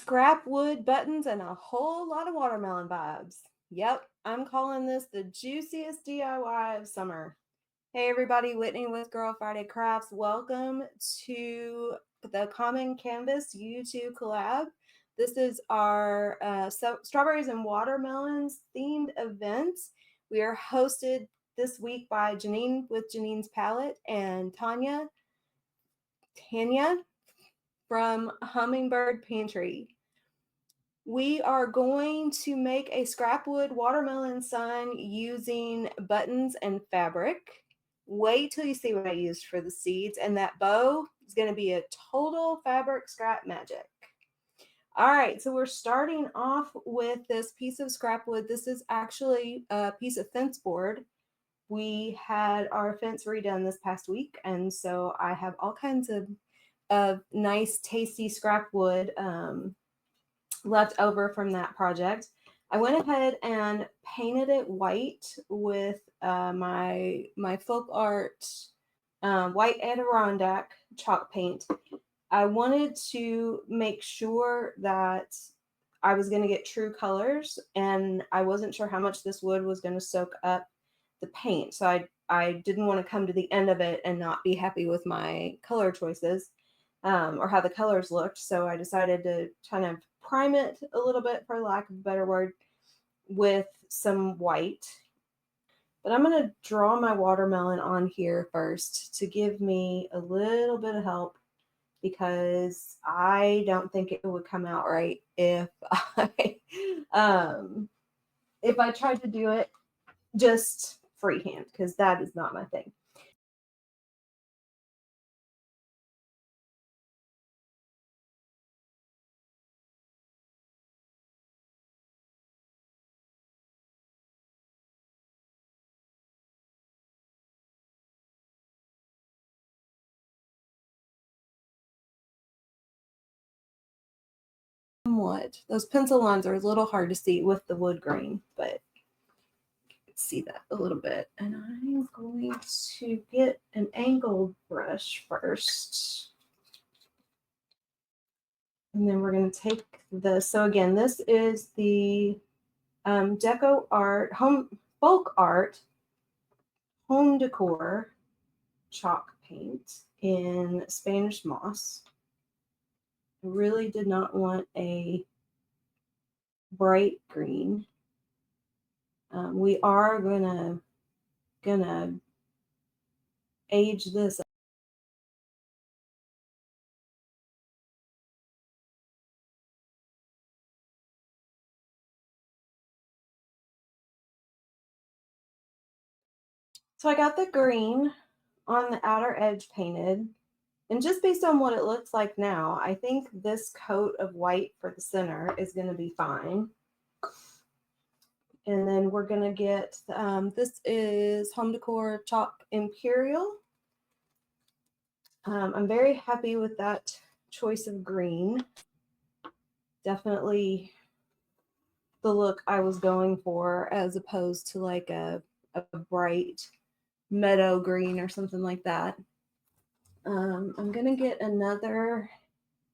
scrap wood buttons and a whole lot of watermelon vibes. Yep, I'm calling this the juiciest DIY of summer. Hey everybody, Whitney with Girl Friday Crafts. Welcome to the Common Canvas YouTube collab. This is our strawberries and watermelons themed event. We are hosted this week by Janine with Janine's Palette and Tanya from Hummingbird Pantry. We are going to make a scrapwood watermelon sign using buttons and fabric. Wait till you see what I used for the seeds, and that bow is going to be a total fabric scrap magic. All right, so we're starting off with this piece of scrapwood. This is actually a piece of fence board. We had our fence redone this past week, and so I have all kinds of nice, tasty scrapwood left over from that project. I went ahead and painted it white with my folk art white Adirondack chalk paint. I wanted to make sure that I was going to get true colors, and I wasn't sure how much this wood was going to soak up the paint. So I didn't want to come to the end of it and not be happy with my color choices or how the colors looked. So I decided to kind of prime it a little bit, for lack of a better word, with some white. But I'm going to draw my watermelon on here first to give me a little bit of help, because I don't think it would come out right if I tried to do it just freehand, because that is not my thing. Somewhat. Those pencil lines are a little hard to see with the wood grain, but see that a little bit. And I'm going to get an angled brush first. And then we're going to take this. So again, this is the deco art, folk art, home decor chalk paint in Spanish moss. I really did not want a bright green. We are gonna age this. So I got the green on the outer edge painted, and just based on what it looks like now, I think this coat of white for the center is going to be fine. And then we're going to get, this is Home Decor Chalk Imperial. I'm very happy with that choice of green. Definitely the look I was going for, as opposed to like a bright meadow green or something like that. I'm going to get another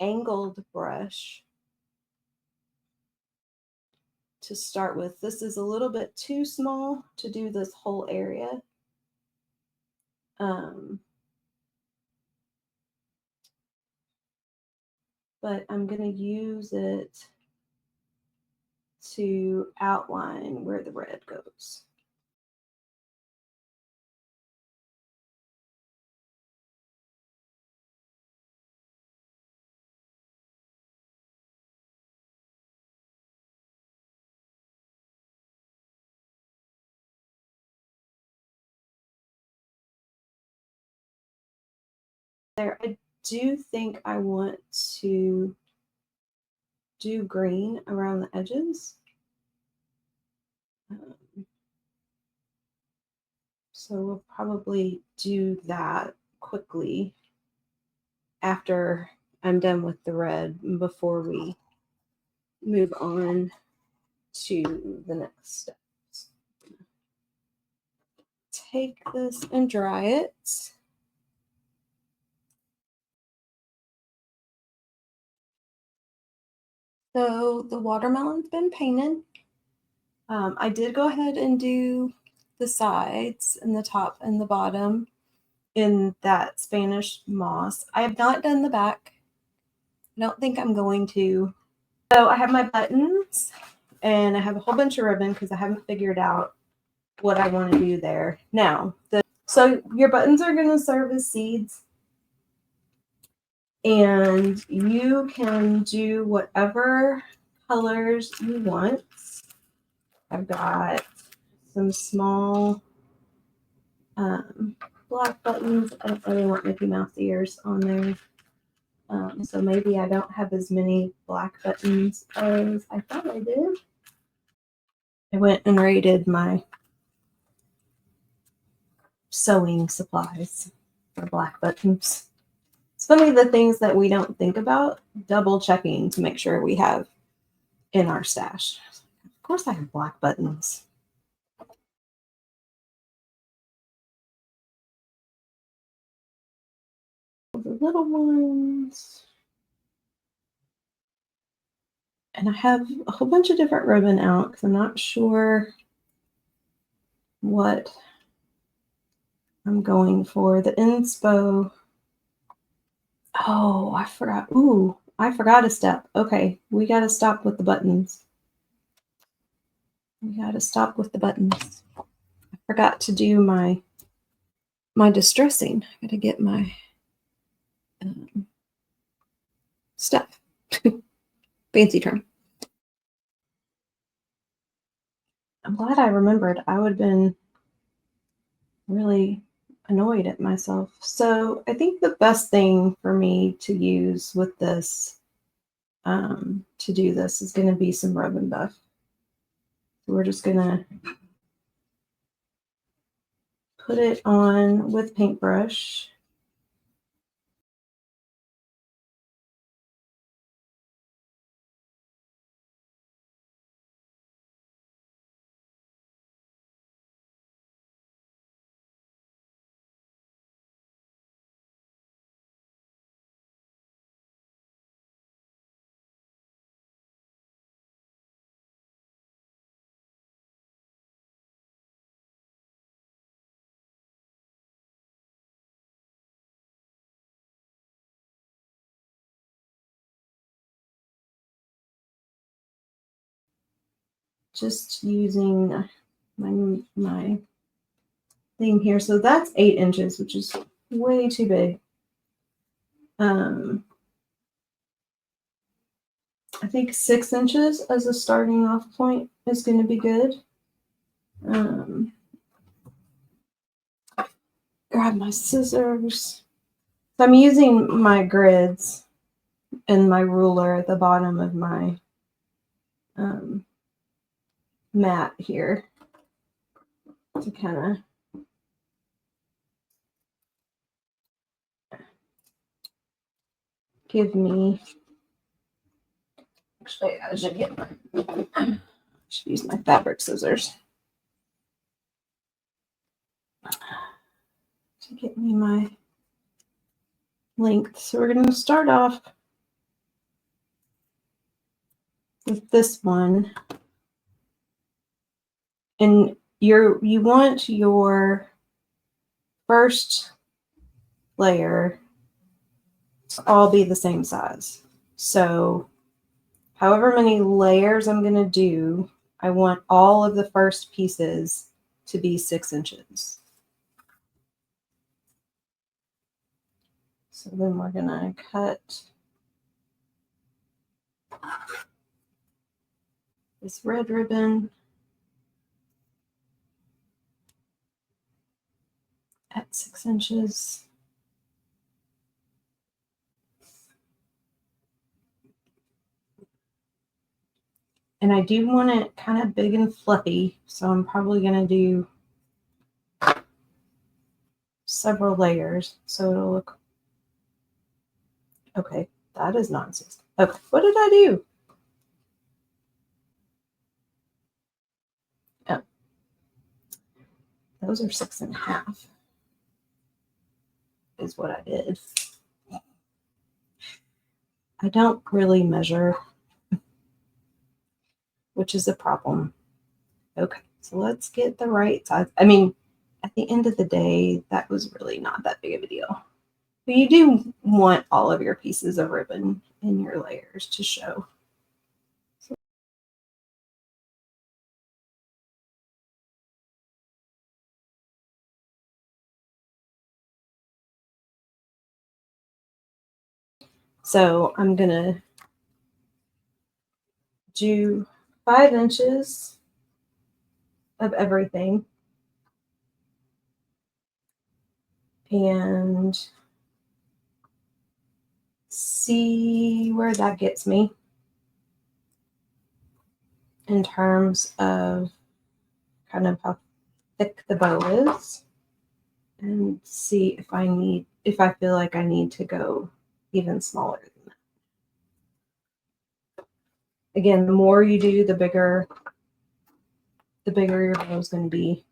angled brush to start with. This is a little bit too small to do this whole area. But I'm going to use it to outline where the red goes. There, I do think I want to do green around the edges. So we'll probably do that quickly after I'm done with the red, before we move on to the next steps. Take this and dry it. So the watermelon's been painted. I did go ahead and do the sides and the top and the bottom in that Spanish moss. I have not done the back. I don't think I'm going to. So I have my buttons and I have a whole bunch of ribbon because I haven't figured out what I want to do there. Now, so your buttons are going to serve as seeds, and you can do whatever colors you want. I've got some small black buttons. I don't really want Mickey Mouse ears on there. So maybe I don't have as many black buttons as I thought I did. I went and raided my sewing supplies for black buttons. It's funny the things that we don't think about, double checking to make sure we have in our stash. Of course I have black buttons. The little ones. And I have a whole bunch of different ribbon out because I'm not sure what I'm going for. The inspo. Oh, I forgot. Ooh, I forgot a step. Okay, we got to stop with the buttons. We got to stop with the buttons. I forgot to do my distressing. I got to get my stuff. Fancy term. I'm glad I remembered. I would have been really annoyed at myself. So I think the best thing for me to use with this, to do this, is going to be some rub and buff. So we're just going to put it on with paintbrush. Just using my thing here. So that's 8 inches, which is way too big. I think 6 inches as a starting off point is going to be good. Grab my scissors. So I'm using my grids and my ruler at the bottom of my mat here to kind of give me. Actually, I should use my fabric scissors to get me my length. So we're going to start off with this one, and you want your first layer to all be the same size. So however many layers I'm going to do, I want all of the first pieces to be 6 inches. So then we're going to cut this red ribbon at 6 inches. And I do want it kind of big and fluffy, so I'm probably going to do several layers so it'll look okay. That is nonsense. Okay, what did I do? Oh, those are 6.5 is what I did. I don't really measure. which is a problem. Okay, so let's get the right size. I mean, at the end of the day, that was really not that big of a deal. But you do want all of your pieces of ribbon in your layers to show. So I'm gonna do 5 inches of everything. And see where that gets me in terms of kind of how thick the bow is, and see if I feel like I need to go even smaller than that. Again, the more you do, the bigger your bow is going to be.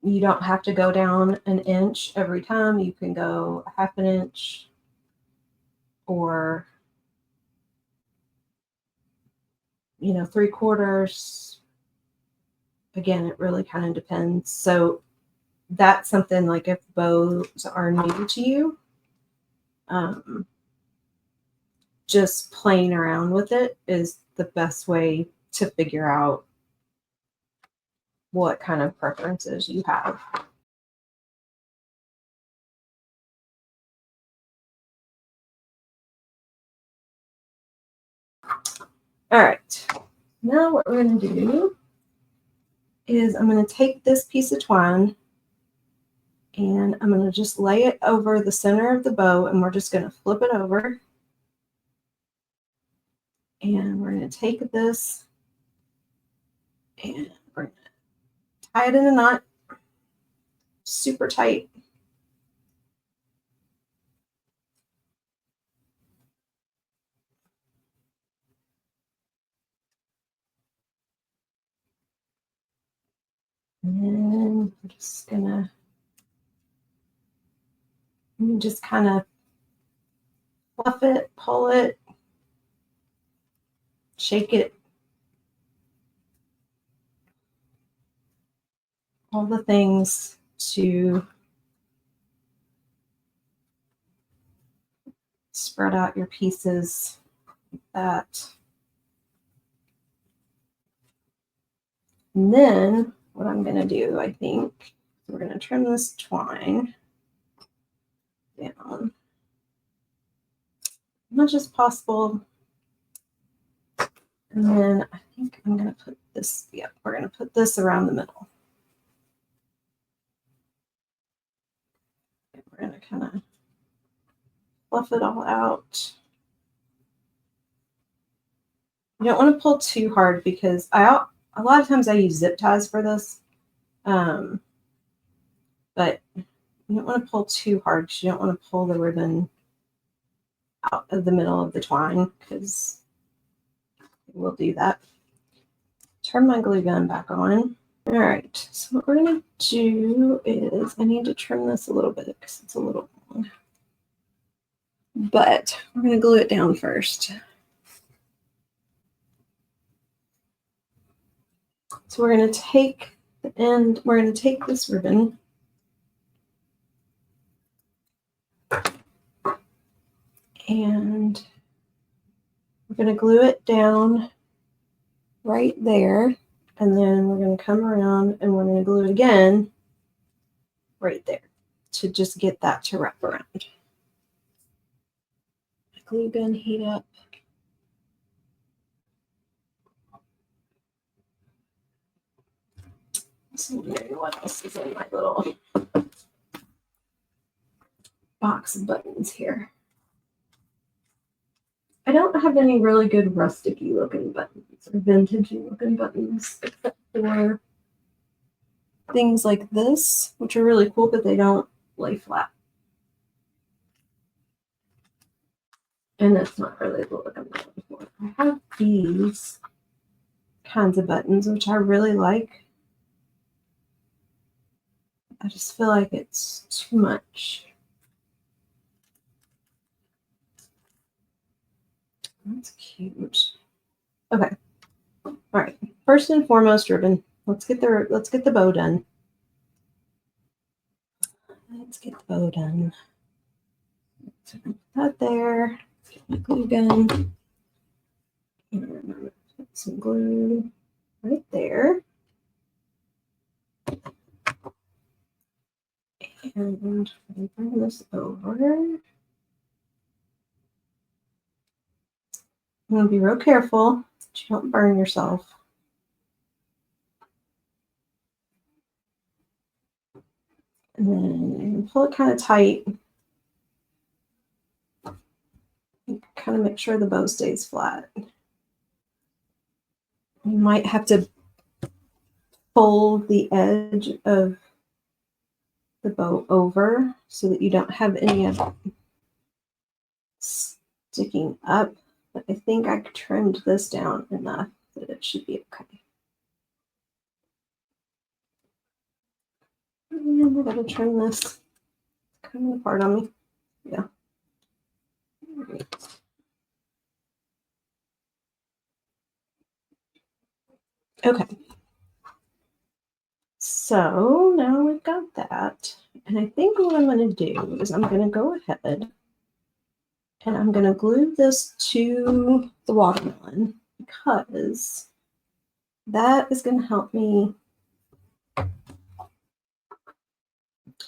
You don't have to go down an inch every time. You can go a half an inch or, 3/4. Again, it really kind of depends. So that's something like if bows are new to you, just playing around with it is the best way to figure out what kind of preferences you have. All right, now what we're going to do is I'm going to take this piece of twine and I'm going to just lay it over the center of the bow, and we're just going to flip it over. And we're going to take this and we're going to tie it in a knot, super tight. And then we're just going to just kind of fluff it, pull it, shake it, all the things to spread out your pieces that. And then what I'm going to do, I think, we're going to trim this twine down as much as possible. And then I think I'm going to put this, we're going to put this around the middle. And we're going to kind of fluff it all out. You don't want to pull too hard because a lot of times I use zip ties for this. But you don't want to pull too hard because you don't want to pull the ribbon out of the middle of the twine, because it will do that. Turn my glue gun back on. All right, so what we're going to do is I need to trim this a little bit because it's a little long. But we're going to glue it down first. So we're going to take the end, we're going to take this ribbon and we're going to glue it down right there. And then we're going to come around and we're going to glue it again right there to just get that to wrap around. Glue gun heat up. So wondering what else is in my little box of buttons here. I don't have any really good rustic-y looking buttons or vintage-y looking buttons, except for things like this, which are really cool, but they don't lay flat. And that's not really the look I'm going for. I have these kinds of buttons, which I really like. I just feel like it's too much. That's cute. Okay. All right. First and foremost, ribbon. Let's get the bow done. Let's get the bow done. So put that there. Get my glue gun. And put some glue right there. And bring this over. You want to be real careful that you don't burn yourself. And then pull it kind of tight. And kind of make sure the bow stays flat. You might have to fold the edge of the bow over so that you don't have any of it sticking up. But I think I trimmed this down enough that it should be okay. And I gotta trim this. Coming apart on me. Yeah. Right. Okay. So now we've got that. And I think what I'm going to do is I'm going to go ahead and I'm going to glue this to the watermelon because that is going to help me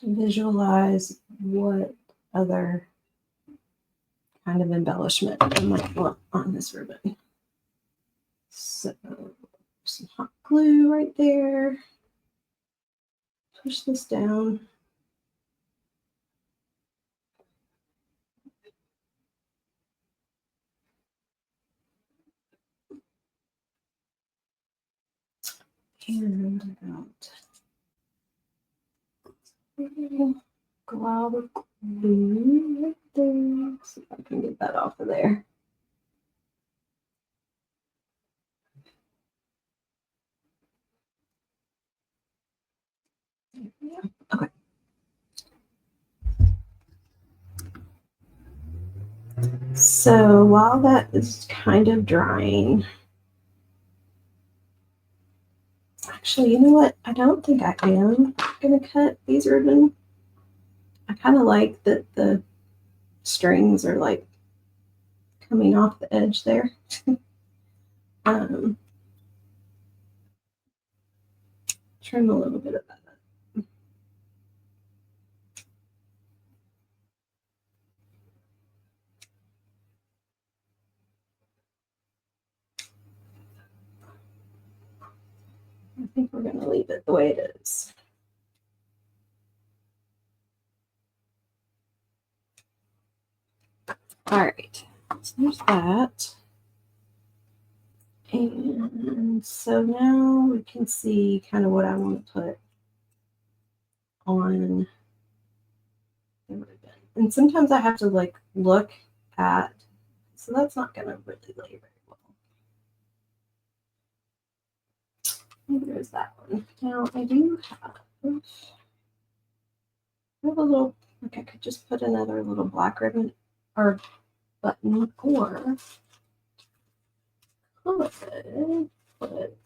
visualize what other kind of embellishment I might want on this ribbon. So some hot glue right there. Push this down. And I got glob of glue right there. See if I can get that off of there. Yeah. Okay. So while that is kind of drying, actually, you know what? I don't think I am going to cut these ribbon. I kind of like that the strings are like coming off the edge there. Trim a little bit of that. I think we're going to leave it the way it is. All right, so there's that. And so now we can see kind of what I want to put on the ribbon. And sometimes I have to like look at, so that's not going to really lay very well. Maybe there's that one. Now I do have a little, like I could just put another little black ribbon or button, or could put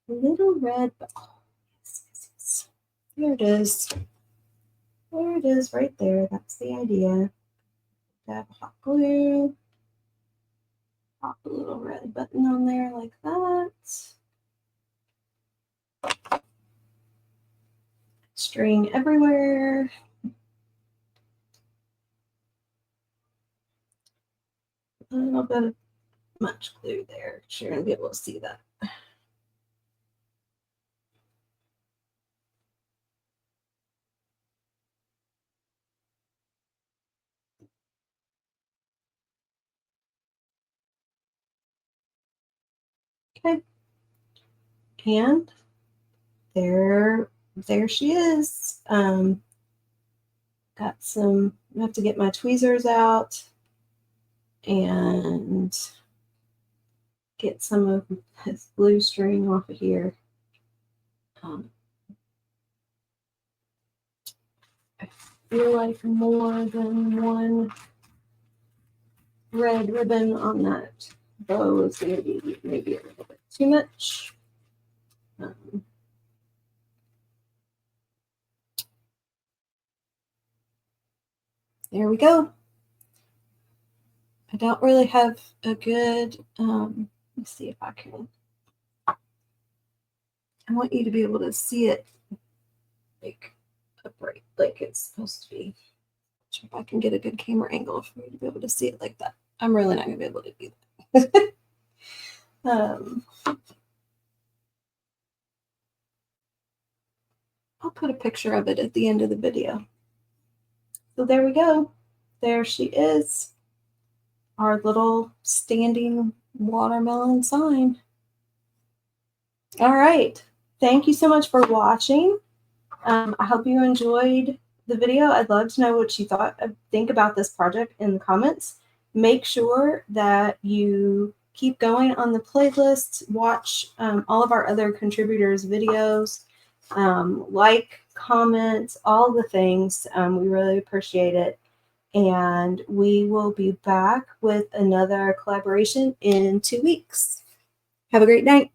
a little red, oh, yes. There it is. There it is right there. That's the idea. Have hot glue. Pop a little red button on there like that. String everywhere. A little bit of much glue there. You're going to be able to see that. Okay. And there she is. Got some, I have to get my tweezers out and get some of this blue string off of here. I feel like more than one red ribbon on that bow is going to be maybe a little bit too much. There we go. I don't really have a good, let's see if I can. I want you to be able to see it like upright, like it's supposed to be. If I can get a good camera angle for you to be able to see it like that. I'm really not going to be able to do that. I'll put a picture of it at the end of the video. So there we go. There she is. Our little standing watermelon sign. All right. Thank you so much for watching. I hope you enjoyed the video. I'd love to know what you think about this project in the comments. Make sure that you keep going on the playlist, watch all of our other contributors' videos, like, comment, all the things. We really appreciate it. And we will be back with another collaboration in 2 weeks. Have a great night.